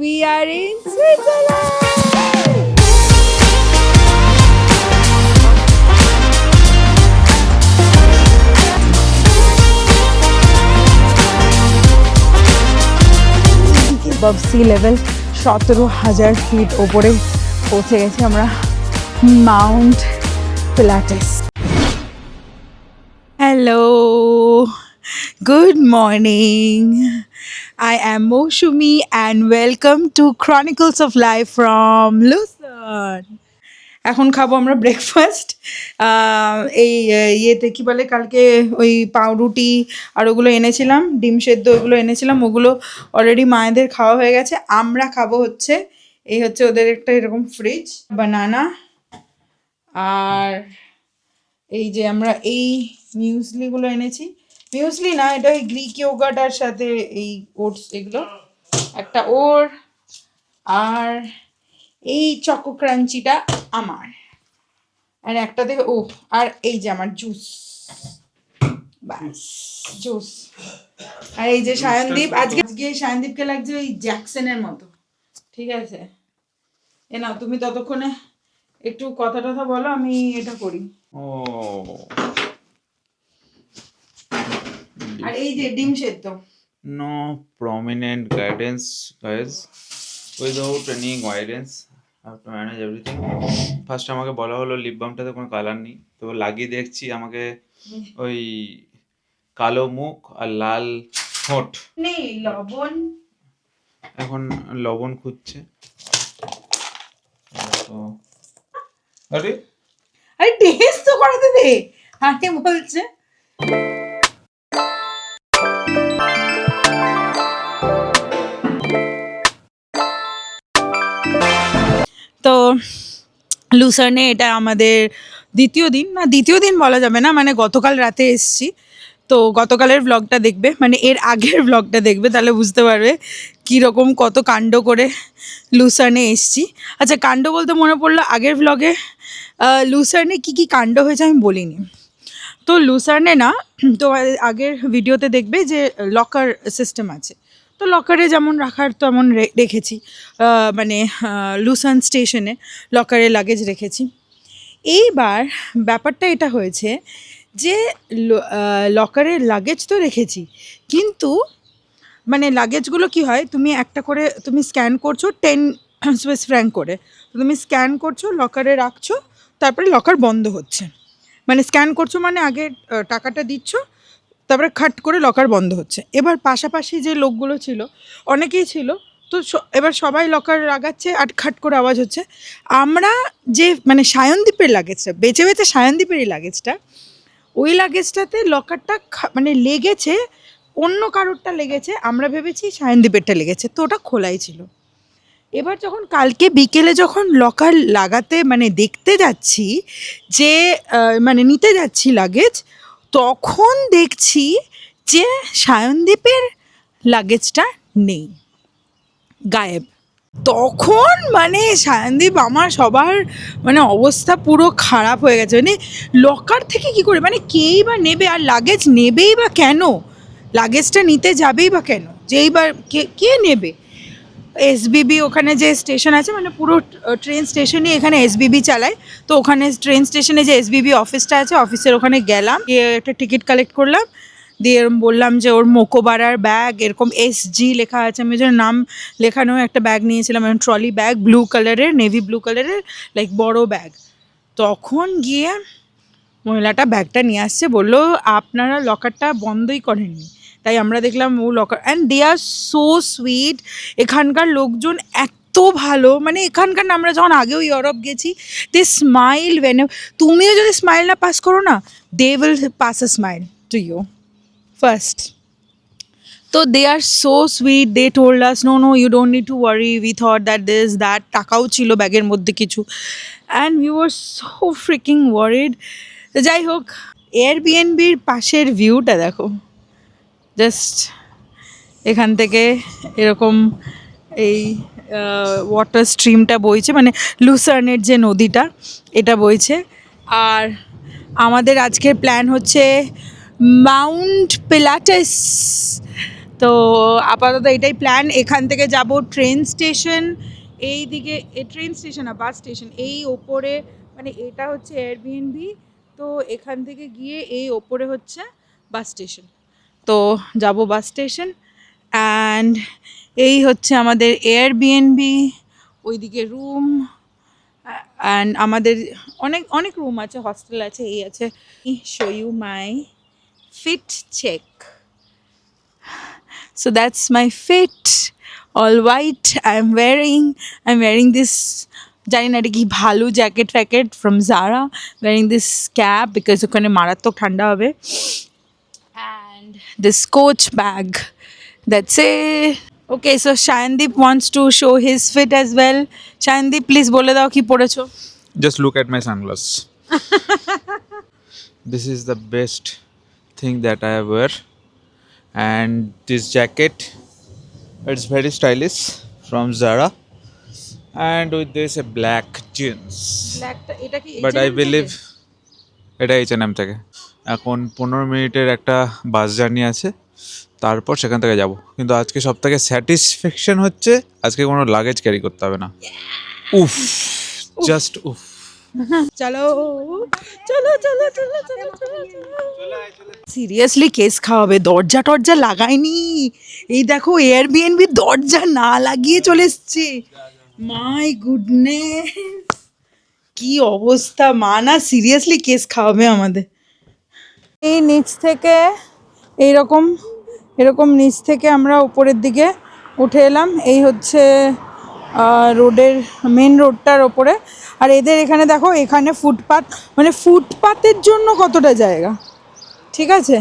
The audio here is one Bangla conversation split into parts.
We are in Switzerland! Above sea level 17,000 feet ওপরে পৌঁছে গেছি আমরা Mount পিলাটেস। Hello, good morning. I am Moshumi and welcome to Chronicles of Life from Lucerne. এখন খাবো আমরা ব্রেকফাস্ট। এই ইয়েতে কী বলে, কালকে ওই পাউরুটি আর ওগুলো এনেছিলাম, ডিম সেদ্ধ ওগুলো এনেছিলাম, ওগুলো অলরেডি মায়েদের খাওয়া হয়ে গেছে। আমরা খাবো হচ্ছে এই হচ্ছে ওদের একটা এরকম ফ্রিজ, বানানা, আর এই যে আমরা এই মিউসলিগুলো এনেছি। মিউসলি না, এটা ওই গ্রিক ইয়োগার্টার সাথে এই ওটস, এগুলো একটা ওর, আর এই চকো ক্রাঞ্চিটা আমার, আর একটা থেকে ও, আর এই যে আমার জুস, ব্যাস জুস। আর এই যে সায়নদীপ, আজকে সায়নদীপকে লাগছে ওই জ্যাকসনের মতো, ঠিক আছে? এ নাও, তুমি ততক্ষণে একটু কথা টথা বলো, আমি এটা করি। ও আর এই যে ডিম সেদ্ধ। No prominent guidance, guys. Without any guidance, I have to manage everything. First আমাকে বলা হলো লিপ বামটাতে কোনো কালার নেই, তো লাগিয়ে দেখছি আমাকে ওই কালো মুখ আর লাল ঠোঁট নেই, লবণ। এখন লবণ খুঁজছে। তো আরে আরে টেস্ট তো করাতে দে, আরে বলছে। তো লুসার্নে এটা আমাদের দ্বিতীয় দিন বলা যাবে না, মানে গতকাল রাতে এসছি। তো গতকালের ব্লগটা দেখবে, মানে এর আগের ব্লগটা দেখবে, তাহলে বুঝতে পারবে কীরকম কত কাণ্ড করে লুসার্নে এসছি। আচ্ছা, কাণ্ড বলতে মনে পড়লো, আগের ব্লগে লুসার্নে কী কাণ্ড হয়েছে আমি বলিনি। তো লুসার্নে না, তো আগের ভিডিওতে দেখবে যে লকার সিস্টেম আছে, তো লকারে যেমন রাখার তেমন রেখেছি, মানে লুসার্ন স্টেশনে লকারে লাগেজ রেখেছি। এইবার ব্যাপারটা এটা হয়েছে যে লকারে লাগেজ তো রেখেছি, কিন্তু মানে লাগেজগুলো কি হয়, তুমি একটা করে তুমি স্ক্যান করছো 10 সুইস ফ্র্যাঙ্ক করে, তুমি স্ক্যান করছো, লকারে রাখছো, তারপরে লকার বন্ধ হচ্ছে। মানে স্ক্যান করছো মানে আগে টাকাটা দিচ্ছ, তারপরে খাট করে লকার বন্ধ হচ্ছে। এবার পাশাপাশি যে লোকগুলো ছিল, অনেকেই ছিল, তো এবার সবাই লকার লাগাচ্ছে আর খাট করে আওয়াজ হচ্ছে। আমরা যে মানে সায়নদীপের লাগেজটা, বেঁচে বেঁচে সায়নদীপেরই লাগেজটা, ওই লাগেজটাতে লকারটা মানে লেগেছে, অন্য কারোরটা লেগেছে, আমরা ভেবেছি সায়নদীপেরটা লেগেছে, তো ওটা খোলাই ছিল। এবার যখন কালকে বিকেলে যখন লকার লাগাতে মানে দেখতে যাচ্ছি, যে মানে নিতে যাচ্ছি লাগেজ, তখন দেখছি যে সায়নদীপের লাগেজটা নেই, গায়েব। তখন মানে সায়নদীপ আমার সবার মানে অবস্থা পুরো খারাপ হয়ে গেছে, মানে লকার থেকে কি করে, মানে কেই বা নেবে, আর লাগেজ নেবেই বা কেন, লাগেজটা নিতে যাবেই বা কেন, যেই বা কে নেবে। এসবিবি ওখানে যে স্টেশন আছে, মানে পুরো ট্রেন স্টেশনই এখানে এসবিবি চালায়, তো ওখানে ট্রেন স্টেশনে যে এসবিবি অফিসটা আছে, অফিসের ওখানে গেলাম, গিয়ে একটা টিকিট কালেক্ট করলাম, দিয়ে এরকম বললাম যে ওর মোকোবারার ব্যাগ, এরকম এসজি লেখা আছে, আমি যেন নাম লেখানো একটা ব্যাগ নিয়েছিলাম, এরকম ট্রলি ব্যাগ, ব্লু কালারের, নেভি ব্লু কালারের, লাইক বড় ব্যাগ। তখন গিয়ে মহিলাটা ব্যাগটা নিয়ে আসছে, বললো আপনারা লকারটা বন্ধই করেননি, তাই আমরা দেখলাম ও locker. And they are so sweet, এখানকার লোকজন এত ভালো, মানে এখানকার না, আমরা যখন আগেও ইউরোপ গেছি, দে স্মাইল ওয়েন, তুমিও যদি স্মাইল না পাস করো না, they will pass a smile to you first. তো they are so sweet, they told us no no you don't need to worry, we thought that this that, টাকাও ছিল ব্যাগের মধ্যে কিছু, and we were so freaking worried. যাই হোক, এয়ারবিএনবির পাশের ভিউটা দেখো, জাস্ট এখান থেকে এরকম এই ওয়াটার স্ট্রিমটা বইছে, মানে লুসার্নের যে নদীটা এটা বইছে। আর আমাদের আজকের প্ল্যান হচ্ছে মাউন্ট পিলাটেস, তো আপাতত এটাই প্ল্যান। এখান থেকে যাব ট্রেন স্টেশন, এই দিকে ট্রেন স্টেশন না বাস স্টেশন, এই ওপরে মানে এটা হচ্ছে এয়ারবিএনবি, তো এখান থেকে গিয়ে এই ওপরে হচ্ছে বাস স্টেশন। তো যাব বাস স্টেশন অ্যান্ড এই হচ্ছে আমাদের এয়ারবিএনবি, ওইদিকে রুম অ্যান্ড আমাদের অনেক অনেক রুম আছে, হস্টেল আছে, এই আছে। Show you my fit check. So that's my fit, all white. I'm wearing this জানি না এটা কি ভালো জ্যাকেট ফ্যাকেট from Zara, wearing this cap because ওখানে মারাত্মক ঠান্ডা হবে, and this coach bag. That's it. Okay, so Shayandeep wants to show his fit as well. Shayandeep, please বলে দাও কি পড়েছো। Just look at my sunglasses. This is the best thing that I wear, and this jacket, it's very stylish from Zara, and with this a black jeans. ব্ল্যাকটা এটা কি But I believe এটা H&M থেকে। এখন 15 মিনিটের একটা বাস জার্নি আছে, তারপর সেখান থেকে যাব। কিন্তু আজকে সব থেকে স্যাটিসফ্যাকশন হচ্ছে আজকে কোনো লাগেজ ক্যারি করতে হবে না। উফ, জাস্ট উফ। চলো চলো চলো চলো চলো সিরিয়াসলি কেস খাওয়াবে, দরজা টরজা লাগায়নি, এই দেখো এয়ারবিএনবি দরজা না লাগিয়ে চলে এসছে। মাই গুডনেস, কি অবস্থা, মা না সিরিয়াসলি কেস খাওয়াবে আমাদের। এই নিচ থেকে এইরকম এরকম নিচ থেকে আমরা উপরের দিকে উঠে এলাম, এই হচ্ছে রোডের মেন রোডটার ওপরে। আর এদের এখানে দেখো, এখানে ফুটপাত, মানে ফুটপাতের জন্য কতটা জায়গা, ঠিক আছে।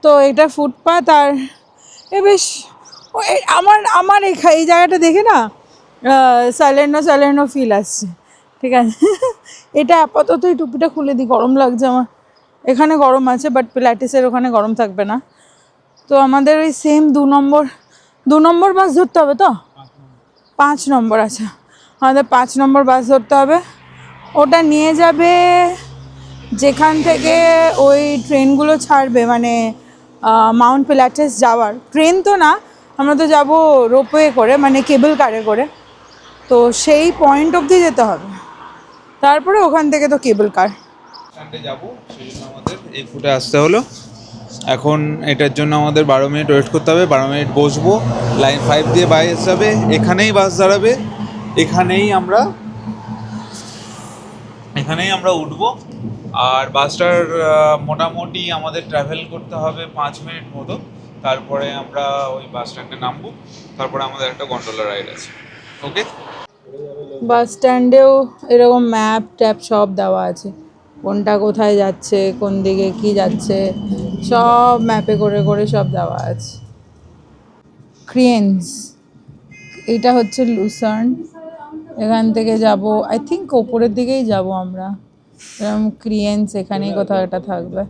তো এটা ফুটপাত, আর এ বেশ আমার আমার এই জায়গাটা দেখে না স্যালেন্ডো ফিল আসছে, ঠিক আছে। এটা আপাতত এই টুপিটা খুলে দিই, গরম লাগছে আমার। এখানে গরম আছে বাট পিলাটিসের ওখানে গরম থাকবে না। তো আমাদের ওই সেম 2 নম্বর বাস ধরতে হবে, তো 5 নম্বর আছে, আমাদের 5 নম্বর বাস ধরতে হবে। ওটা নিয়ে যাবে যেখান থেকে ওই ট্রেনগুলো ছাড়বে, মানে মাউন্ট পিলাটিস যাওয়ার ট্রেন তো না, আমরা তো যাব রোপওয়ে করে, মানে কেবল কারে করে। তো সেই পয়েন্ট অবধি যেতে হবে, তারপরে ওখান থেকে তো কেবল কার। স্ট্যান্ডে যাব, সেই জন্য আমাদের এই ফুটে আসতে হলো। এখন এটার জন্য আমাদের 12 মিনিট ওয়েট করতে হবে, 12 মিনিট বসবো, লাইন 5 দিয়ে বাস যাবে, এখানেই বাস দাঁড়াবে, এখানেই আমরা উঠবো। আর বাসটার মোটামুটি আমাদের ট্রাভেল করতে হবে 5 মিনিট মতো, তারপরে আমরা ওই বাস স্ট্যান্ডে নামবো, তারপরে আমাদের একটা গন্ডোলা রাইড আছে। ওকে, বাস স্ট্যান্ডেও এরকম ম্যাপ ট্যাপ সব দেওয়া আছে, কোনটা কোথায় যাচ্ছে, কোন দিকে কি যাচ্ছে, সব ম্যাপে করে করে সব দেওয়া আছে। ক্রিয়েন্স, এইটা হচ্ছে লুসার্ন, এখান থেকে যাব আই থিঙ্ক ওপরের দিকেই যাব আমরা, এরকম ক্রিয়েন্স এখানেই কোথাও একটা থাকবে।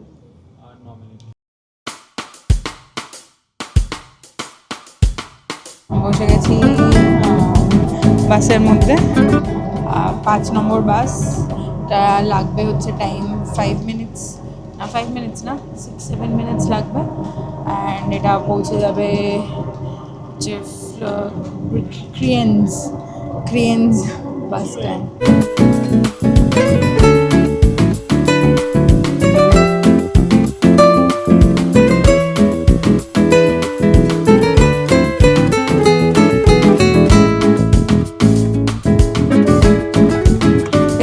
বসে গেছি বাসের মধ্যে, 5 নম্বর বাসটা লাগবে হচ্ছে টাইম 5 মিনিটস, না 5 মিনিটস না 6-7 মিনিটস লাগবে, অ্যান্ড এটা পৌঁছে যাবে যে ক্রিয়েন্স বাস স্ট্যান্ড।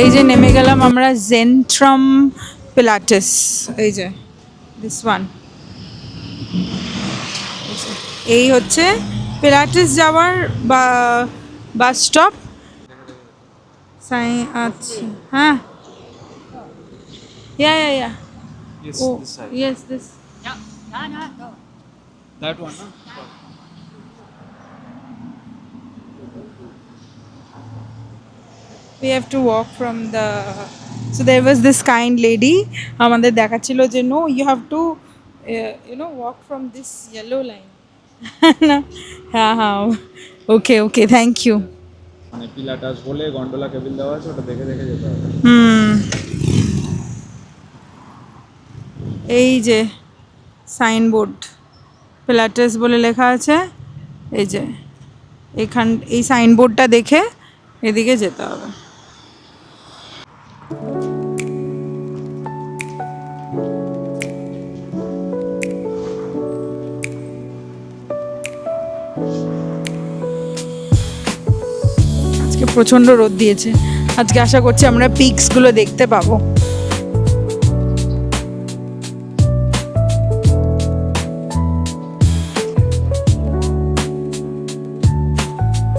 এই যে নেমে গেলাম আমরা জেন্ট্রাম পিলাটিস, এই যে দিস ওয়ান, এই হচ্ছে পিলাটিস যাওয়ার বাস স্টপ। আচ্ছা, হ্যাঁ, yeah oh yes this. that one, no? We have to walk from the, so there was this kind lady আমাদের দেখাচ্ছিল যে no you have to walk from this yellow line. হ্যাঁ হ্যাঁ, ওকে থ্যাংক ইউ। মানে পিলাটাস বলে গন্ডোলা কেবিল দেওয়া আছে, ওটা দেখে দেখে যেতে হবে। এই যে সাইনবোর্ড, পিলাটেস বলে লেখা আছে। এই যে এই সাইনবোর্ডটা দেখে এদিকে যেতে হবে। আজকে প্রচণ্ড রোদ দিয়েছে। আজকে আশা করছি আমরা পিকসগুলো দেখতে পাবো।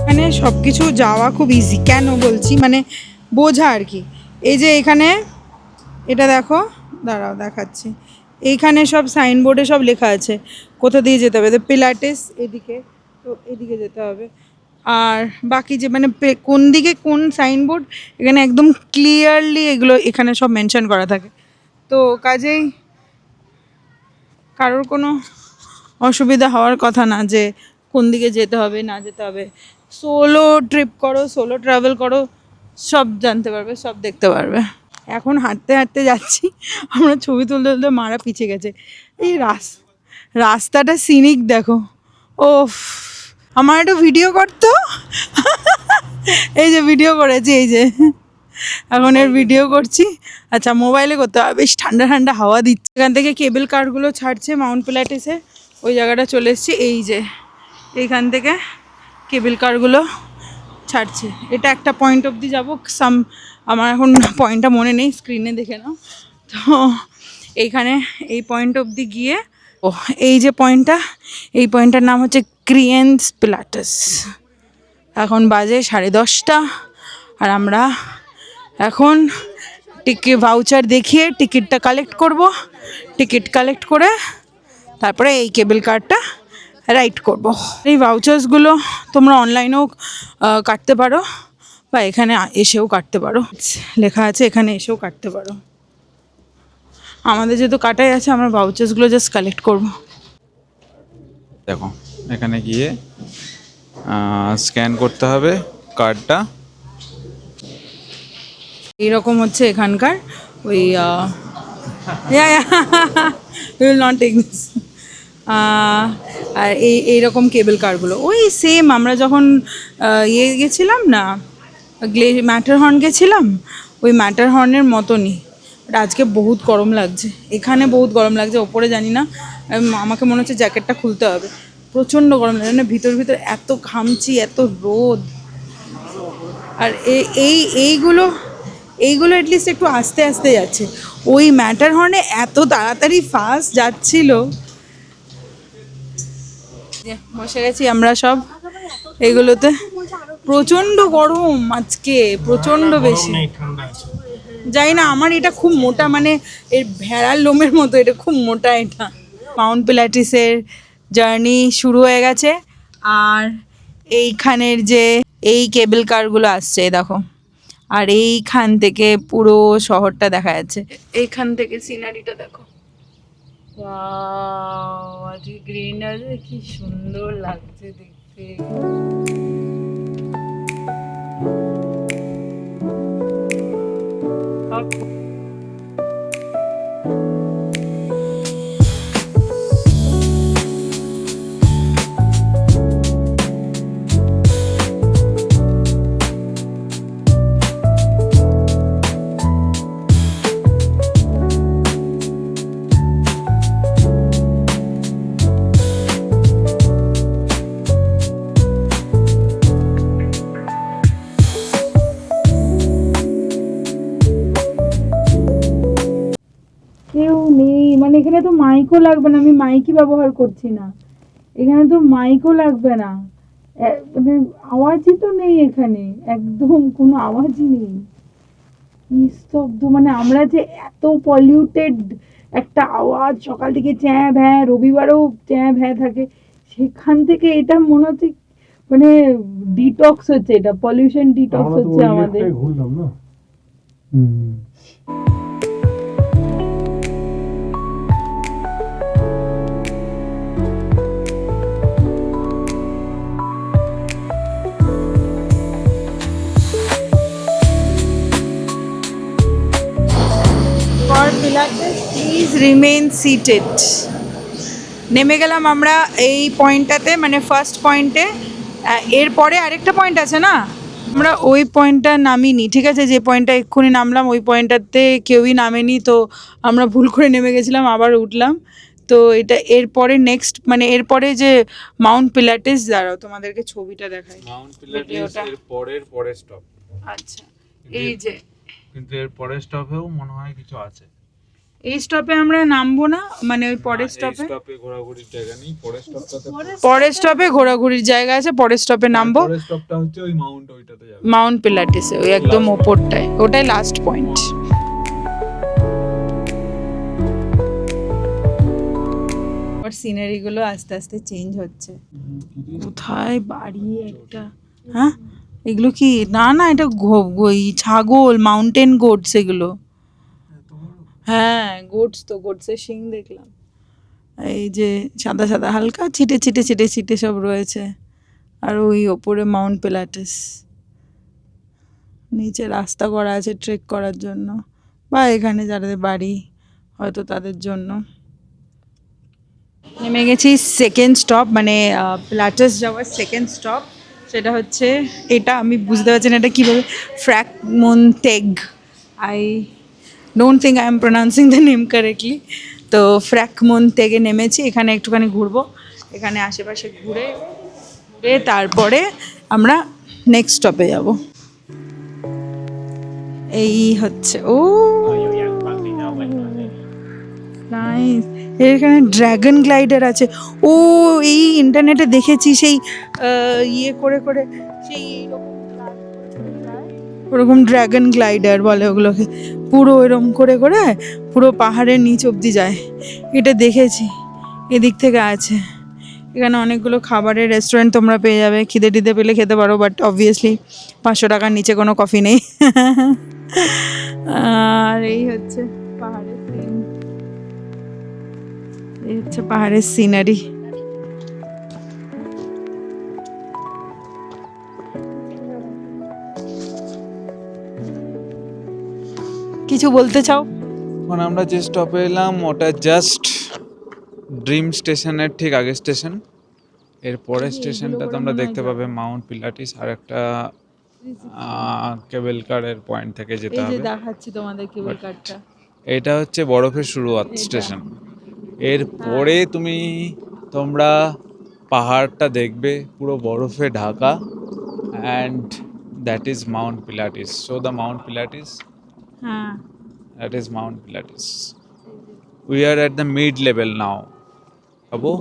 এখানে সব কিছু যাওয়া খুব ইজি। কেন বলছি মানে বোঝা আর কি। এই যে এখানে এটা দেখো, দাঁড়াও দেখাচ্ছি। এইখানে সব সাইনবোর্ডে সব লেখা আছে কোথা দিয়ে যেতে হবে। পিলাটেস এদিকে, তো এদিকে যেতে হবে। আর বাকি যে মানে কোন দিকে কোন সাইনবোর্ড এখানে একদম ক্লিয়ারলি এগুলো এখানে সব মেনশন করা থাকে। তো কাজেই কারোর কোনো অসুবিধা হওয়ার কথা না যে কোন দিকে যেতে হবে না যেতে হবে। সোলো ট্রিপ করো, সোলো ট্রাভেল করো, সব জানতে পারবে, সব দেখতে পারবে। এখন হাঁটতে হাঁটতে যাচ্ছি আমরা, ছবি তুলতে তুলতে মারা পিছিয়ে গেছে। এই রাস্তাটা সিনিক দেখো। ও আমার একটু ভিডিও করতো। এই যে ভিডিও করেছি, এই যে এখন এর ভিডিও করছি। আচ্ছা মোবাইলে করতে হবে। বেশ ঠান্ডা ঠান্ডা হাওয়া দিচ্ছে। এখান থেকে কেবল কারগুলো ছাড়ছে মাউন্ট পিলাটেসে। ওই জায়গাটা চলে এসেছি। এই যে এইখান থেকে কেবল কারগুলো ছাড়ছে। এটা একটা পয়েন্ট অবধি যাবো। আমার এখন পয়েন্টটা মনে নেই, স্ক্রিনে দেখে নাও। তো এইখানে এই পয়েন্ট অবধি গিয়ে এই যে পয়েন্টটা, এই পয়েন্টটার নাম হচ্ছে ক্রিয়েন্স পিলাটেস। এখন বাজে 10:30 আর আমরা এখন ভাউচার দেখিয়ে টিকিটটা কালেক্ট করব। টিকিট কালেক্ট করে তারপরে এই কেবল কারটা রাইড করব। এই ভাউচার্সগুলো তোমরা অনলাইনেও কাটতে পারো বা এখানে এসেও কাটতে পারো। লেখা আছে এখানে এসেও কাটতে পারো। আমাদের যেহেতু কাটাই আছে, আমরা ভাউচার্সগুলো জাস্ট কালেক্ট করব। দেখো এখানে গিয়ে স্ক্যান করতে হবে কার্ডটা। এইরকম হচ্ছে এখানকার ওই উইল নট টেক দিস। আর এইরকম কেবল কারগুলো ওই সেম আমরা যখন গেছিলাম না, ম্যাটারহর্ন গেছিলাম, ওই ম্যাটারহর্নের মতনই। বাট আজকে বহুত গরম লাগছে, এখানে বহুত গরম লাগছে। ওপরে জানি না, আমাকে মনে হচ্ছে জ্যাকেটটা খুলতে হবে। প্রচণ্ড গরম লাগছে, মানে ভিতর এত ঘামছি, এত রোদ। আর এইগুলো অ্যাটলিস্ট একটু আস্তে আস্তে যাচ্ছে। ওই ম্যাটারহর্নে এত তাড়াতাড়ি ফাস্ট যাচ্ছিল। বসে গেছি আমরা সব এইগুলোতে। প্রচণ্ড গরম আজকে, প্রচণ্ড বেশি। যাই না, আমার এটা খুব মোটা, মানে এর ভেড়ার লোমের মতো, এটা খুব মোটা। এটা মাউন্ট পিলাটিসের জার্নি শুরু হয়ে গেছে। আর এইখানের যে এই কেবল কারগুলো আসছে দেখো, আর এইখান থেকে পুরো শহরটা দেখা যাচ্ছে। এইখান থেকে সিনারিটা দেখো, ওয়াও, আজকে গ্রিনারি কি সুন্দর লাগছে দেখতে। কেউ নেই, মানে এখানে তো মাইকও লাগবে না। আমি মাইকই ব্যবহার করছি না, এখানে তো মাইকও লাগবে না। মানে আওয়াজই তো নেই এখানে, একদম কোনো আওয়াজই নেই, নিস্তব্ধ। মানে আমরা যে এত পলিউটেড একটা আওয়াজ, সকাল থেকে চ্যাঁ ভ্যাঁ, রবিবারেও চ্যাঁ ভ্যাঁ থাকে, সেখান থেকে এটা মনে হচ্ছে মানে ডিটক্স হচ্ছে, এটা পলিউশন ডিটক্স হচ্ছে আমাদের। ঘুরলাম না। For Pilates, please remain seated. নেমে গেলাম আমরা এই পয়েন্টটাতে, মানে ফার্স্ট পয়েন্টে। এরপরে আরেকটা পয়েন্ট আছে না, আমরা ওই পয়েন্টটা নামিনি, ঠিক আছে? যে পয়েন্টটা এক্ষুনি নামলাম ওই পয়েন্টটাতে কেউই নামেনি, তো আমরা ভুল করে নেমে গেছিলাম, আবার উঠলাম। তো এটা এরপরে নেক্সট, মানে এরপরে যে মাউন্ট পিলাটিস, দাঁড়াও তোমাদেরকে ছবিটা দেখাই। মাউন্ট পিলাটিস এর পরের স্টপ। আচ্ছা, এই যে কিন্তু এর পরের স্টপেও মনে হয় কিছু আছে। এই স্টপে আমরা নামবো না, মানে ওই পরের স্টপে, স্টপে ঘোরাঘুরির জায়গা নেই, পরের স্টপটাতে। পরের স্টপে ঘোরাঘুরির জায়গা আছে, পরের স্টপে নামবো। পরের স্টপটা হচ্ছে ওই মাউন্ট, ওইটাতে যাবে। মাউন্ট পিলাটিসে, ওই একদম ওপরটায়, ওটাই লাস্ট পয়েন্ট। সিনারি গুলো আস্তে আস্তে চেঞ্জ হচ্ছে। কোথায় বাড়ি একটা, হ্যাঁ এগুলো কি? না না, এটা ওই ছাগল, মাউন্টেন গোটস এগুলো। হ্যাঁ গোটস, তো গোটসের শিং দেখলাম। এই যে সাদা সাদা হালকা ছিটে ছিটে ছিটে ছিটে সব রয়েছে। আর ওই ওপরে মাউন্ট পিলাটিস, নিচে রাস্তা করা আছে ট্রেক করার জন্য, বা এখানে যাদের বাড়ি হয়তো তাদের জন্য। নেমে গেছি সেকেন্ড স্টপ, মানে পিলাটিস যাওয়ার সেকেন্ড স্টপ। সেটা হচ্ছে এটা, আমি বুঝতে পারছি না এটা কীভাবে, Frakmuntegg. I don't think I am pronouncing the name correctly. তো ফ্র্যাকমোনতেগে নেমেছি, এখানে একটুখানি ঘুরবো, এখানে আশেপাশে ঘুরে ঘুরে তারপরে আমরা নেক্সট স্টপে যাব। এই হচ্ছে, ও নাইস, এখানে ড্রাগন গ্লাইডার আছে। ও এই ইন্টারনেটে দেখেছি, সেই ইয়ে করে করে, সেই ওরকম ড্রাগন গ্লাইডার বলে ওগুলোকে, পুরো এরকম করে করে পুরো পাহাড়ের নিচ অবধি যায়, এটা দেখেছি। এদিক থেকে আছে, এখানে অনেকগুলো খাবারের রেস্টুরেন্ট তোমরা পেয়ে যাবে, খিদে টিদে পেলে খেতে পারো, বাট অবভিয়াসলি 500 টাকার নিচে কোনো কফি নেই। আর এই হচ্ছে পাহাড়ের সিন, এই হচ্ছে পাহাড়ের সিনারি। কিছু বলতে চাও? এখন আমরা যে স্টপে এলাম ওটা জাস্ট ড্রিম স্টেশনের ঠিক আগের স্টেশন। এর পরের স্টেশনটা তোমরা দেখতে পাবে মাউন্ট পিলাটিস, আর একটা কেবল কারের পয়েন্ট থেকে যেতে এই যে হবে। দেখাচ্ছি তোমাদের কেবল কারটা, এটা হচ্ছে বরফের শুরুয়াত স্টেশন। এর পরে তোমরা পাহাড়টা দেখবে পুরো বরফে ঢাকা, and that is Mount Pilatus. So the Mount Pilatus, হ্যাঁ that is Mount Pilatus. We are at the mid level now. পাবো,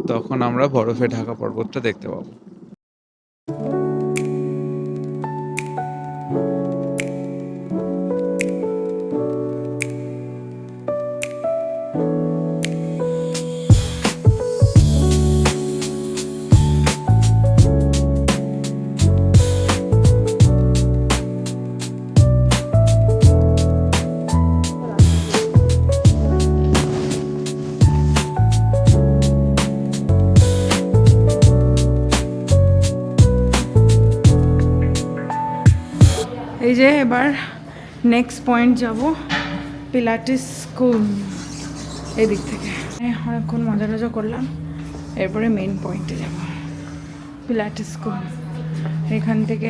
তখন আমরা বরফে ঢাকা পর্বতটা দেখতে পাবো। এই যে এবার নেক্সট পয়েন্ট যাব, পিলাটিস স্কুল, এদিক থেকে। অনেকক্ষণ মজা টজা করলাম, এরপরে মেন পয়েন্টে যাব, পিলাটিস স্কুল। এখান থেকে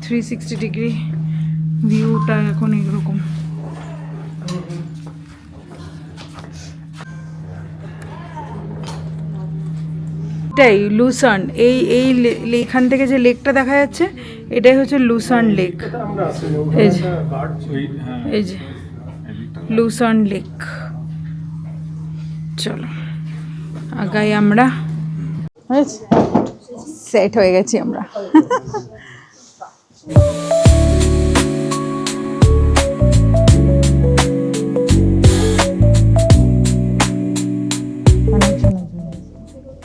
360 ডিগ্রি ভিউটা এখন এরকম। এটাই লুসার্ন, এখান থেকে যে লেকটা দেখা যাচ্ছে এটাই হচ্ছে লুসার্ন লেক। এই যে লুসার্ন লেক। চলো আগাই আমরা, সেট হয়ে গেছি আমরা।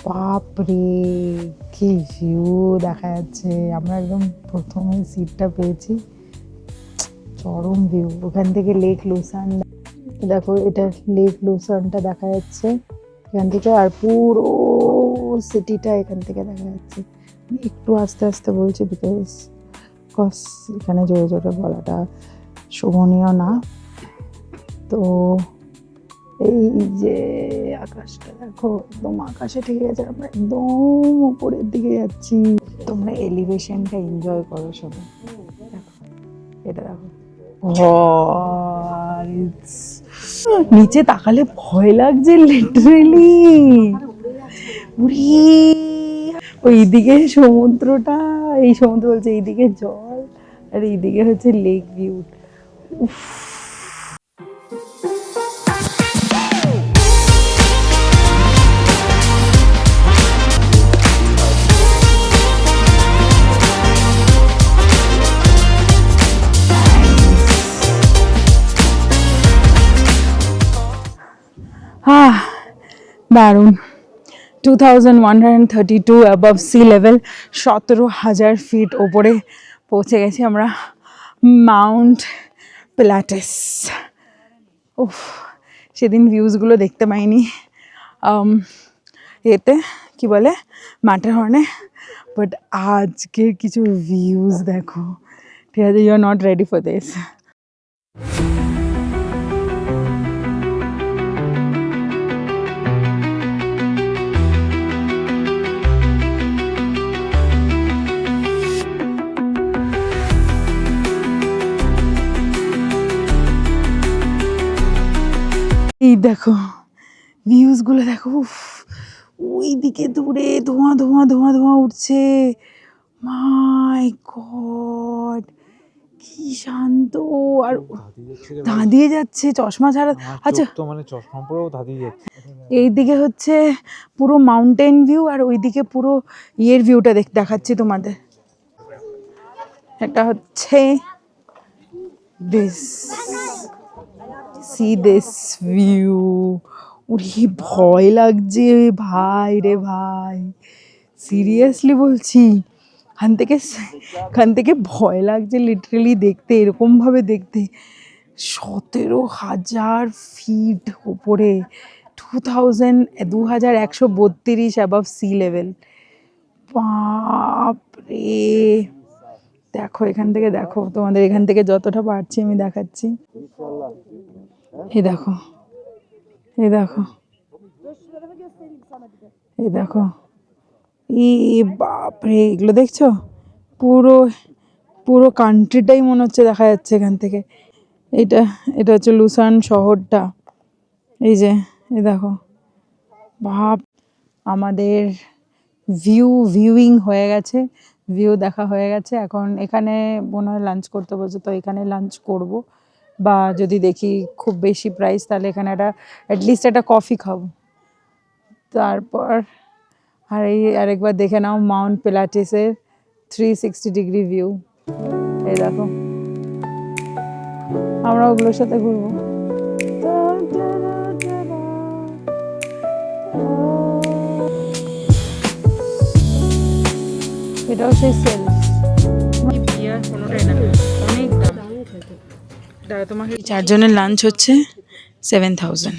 বাপরে কি ভিউ দেখা যাচ্ছে, আমরা একদম প্রথমে সিটটা পেয়েছি, চরম ভিউ। ওখান থেকে লেক লুসার্ন, দেখো এটা লেক লুসার্নটা দেখা যাচ্ছে এখান থেকে, আর পুরো সিটিটা এখান থেকে দেখা যাচ্ছে। একটু আস্তে আস্তে বলছি বিকজ এখানে জোরে জোরে বলাটা শোভনীয় না। তো এই যে আকাশটা দেখো, একদম আকাশে ঠিক আছে, আমরা একদম উপরের দিকে যাচ্ছি। তোমরা এলিভেশনটা এনজয় করো সবাই, দেখো এটা দেখো। নিচে তাকালে ভয় লাগছে লিটারেলি। উড়ি, ওইদিকে সমুদ্রটা, এই সমুদ্র বলছে, এইদিকে জল, আর এইদিকে হচ্ছে লেক ভিউ। উফ, দারুণ। 2132 অ্যাবভ সি লেভেল, 17,000 ফিট ওপরে পৌঁছে গেছি আমরা, মাউন্ট পিলাটেস। উফ, সেদিন ভিউজগুলো দেখতে পাইনি এতে কি বলে ম্যাটারহর্নে, বাট আজকের কিছু ভিউজ দেখো, ঠিক আছে, you are not ready for this. এই দেখো ভিউজগুলো দেখো, উফ, ওই দিকে দূরে ধোঁয়া ধোঁয়া ধোঁয়া ধোঁয়া উঠছে, মাই গড কি শান্ত। আর ধাঁধিয়ে যাচ্ছে চশমা ছাড়া। আচ্ছা, তো মানে চশমা পরেও ধাঁধিয়ে যাচ্ছে। এইদিকে হচ্ছে পুরো মাউন্টেন ভিউ, আর ওইদিকে পুরো ইয়ের ভিউটা দেখাচ্ছি তোমাদের। এটা হচ্ছে দিস, সি দিস ভিউ। উরি ভয় লাগছে ভাই রে ভাই, সিরিয়াসলি বলছি, খান থেকে ভয় লাগছে লিটারেলি দেখতে, এরকম ভাবে দেখতে। 17,000 ফিট উপরে, 2132 অ্যাবভ সি লেভেল। বাপরে, দেখো এখান থেকে দেখো, তোমাদের এখান থেকে যতটা পারছি আমি দেখাচ্ছি। এই দেখো, এই দেখো, এই দেখো, ই বাপরে, এগুলো দেখছো, পুরো পুরো কান্ট্রিটাই মনে হচ্ছে দেখা যাচ্ছে এখান থেকে। এটা এটা হচ্ছে লুসান শহরটা, এই যে, এই দেখো, ভাব, আমাদের ভিউইং হয়ে গেছে, ভিউ দেখা হয়ে গেছে। এখন এখানে মনে হয় লাঞ্চ করতে বলছে, তো এখানে লাঞ্চ করব, বা যদি দেখি খুব বেশি প্রাইস তাহলে এখানে একটা অ্যাটলিস্ট একটা কফি খাবো। তারপর আর এই আরেকবার দেখে নাও মাউন্ট পিলাটেসের 360 ডিগ্রি ভিউ, এই দেখো, আমরা ওগুলোর সাথে ঘুরবো। এটাও সেই সেলফ, অনেক দাম। তোমাকে 4 জনের লাঞ্চ হচ্ছে 7,000।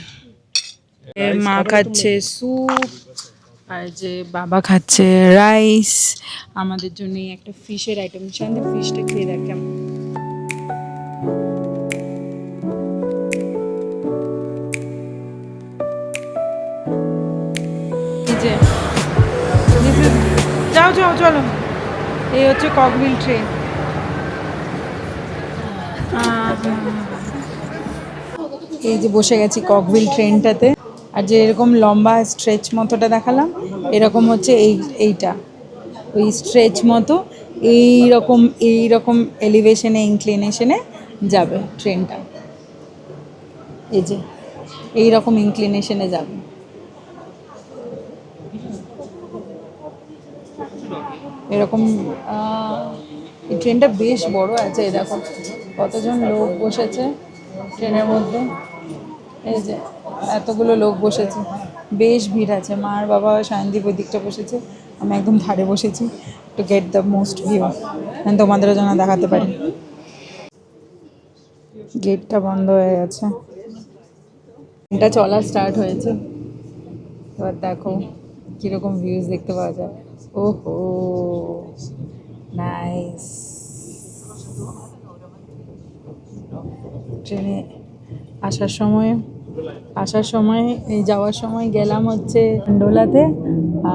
মা খাচ্ছে স্যুপ, আর যে বাবা খাচ্ছে রাইস, আমাদের জন্য একটা ফিশের আইটেম, শান্তি ফিশটা খেয়ে দেখ কেমন। যাও যাও চলো, এই হচ্ছে ককভিল ট্রেন। এই যে বসে গেছি ককভিল ট্রেনটাতে, আর যে এরকম লম্বা স্ট্রেচ মতোটা দেখালাম, এরকম হচ্ছে এইটা ওই স্ট্রেচ মতো, এইরকম এলিভেশনে ইনক্লিনেশনে যাবে ট্রেনটা, এই যে এইরকম ইনক্লিনেশনে যাবে। এরকম এই ট্রেনটা বেশ বড় আছে, এই দেখো কতজন লোক বসেছে ট্রেনের মধ্যে, এই যে এতগুলো লোক বসেছে, বেশ ভিড় আছে। মা আর বাবা সায়নদীপ ওই দিকটা বসেছে, আমি একদম ধারে বসেছি to get the most view, তোমাদেরও যেন দেখাতে পারি। গেটটা বন্ধ হয়ে গেছে, ট্রেনটা চলা স্টার্ট হয়েছে, এবার দেখো কীরকম ভিউজ দেখতে পাওয়া যায়। ওহো নাইস। ট্রেনে আসার সময় আসার সময় এই যাওয়ার সময় গেলাম হচ্ছে ডোলাতে,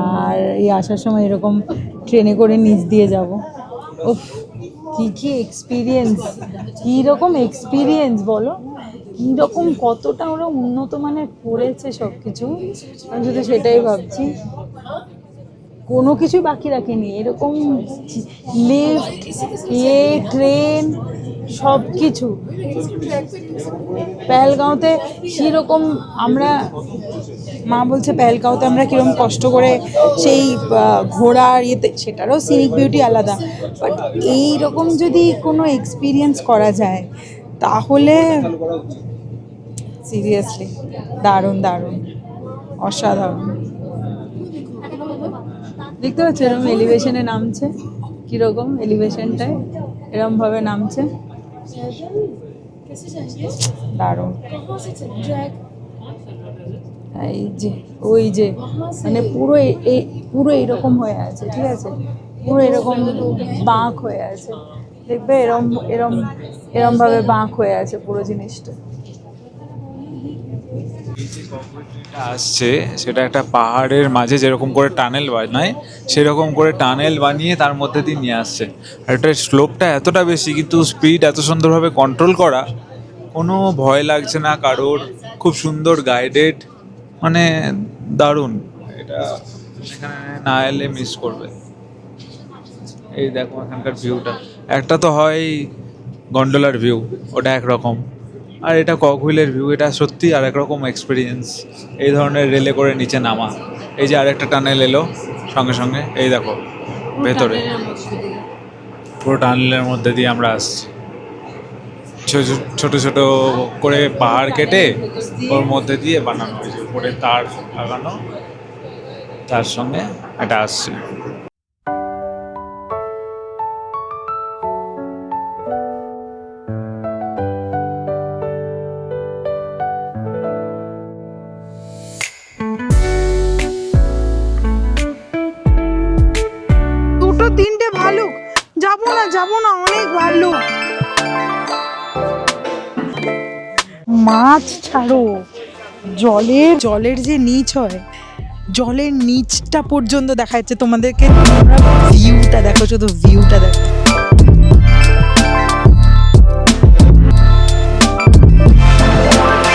আর এই আসার সময় এরকম ট্রেনে করে নিচ দিয়ে যাব। উফ, কী এক্সপিরিয়েন্স, কীরকম এক্সপিরিয়েন্স বলো, কীরকম কতটা ওরা উন্নত মানের করেছে সব কিছু। আমি শুধু সেটাই ভাবছি, কোনো কিছু বাকি রাখেনি, এরকম লিফট, ট্রেন, সব কিছু। পেহেলগাঁওতে কীরকম আমরা, মা বলছে পেহেলগাঁওতে আমরা কীরকম কষ্ট করে সেই ঘোড়ার ইয়েতে, সেটারও সিনিক বিউটি আলাদা, বাট এইরকম যদি কোনো এক্সপিরিয়েন্স করা যায় তাহলে সিরিয়াসলি দারুণ দারুণ, অসাধারণ। দেখতে পাচ্ছ এরকম এলিভেশনে নামছে, কীরকম এলিভেশনটায় এরমভাবে নামছে, দারুণ। এই যে ওই যে মানে পুরো এরকম হয়ে আছে, ঠিক আছে, পুরো এরকম বাঁক হয়ে আছে, দেখবে এরমভাবে বাঁক হয়ে আছে পুরো জিনিসটা। আসছে সেটা একটা পাহাড়ের মাঝে যেরকম করে টানেল বানায় সেরকম করে টানেল বানিয়ে তার মধ্যে দিয়ে নিয়ে আসছে। আর এটার স্লোপটা এতটা বেশি, কিন্তু স্পিড এত সুন্দরভাবে কন্ট্রোল করা, কোনো ভয় লাগছে না কারোর, খুব সুন্দর গাইডেড, মানে দারুণ। এটা এখানে না এলে মিস করবে। এই দেখো এখানকার ভিউটা, একটা তো হয় গন্ডোলার ভিউ, ওটা একরকম, আর এটা কক হুইলের ভিউ, এটা সত্যি আর একরকম এক্সপিরিয়েন্স এই ধরনের রেলে করে নিচে নামা। এই যে আরেকটা টানেল এলো সঙ্গে সঙ্গে, এই দেখো ভেতরে পুরো টানেলের মধ্যে দিয়ে আমরা আসছি। ছোট ছোট করে পাহাড় কেটে ওর মধ্যে দিয়ে বানানো হয়েছে, উপরে তার লাগানো, তার সঙ্গে এটা আসছে। দুটো তিনটে ভালুক, যাবো না অনেক ভাল্লুক। মাছ ছাড়ো, জলের যে নিচ হয়, জলের নিচটা পর্যন্ত দেখা যাচ্ছে তোমাদেরকে। ভিউটা দেখো, শুধু ভিউটা দেখো।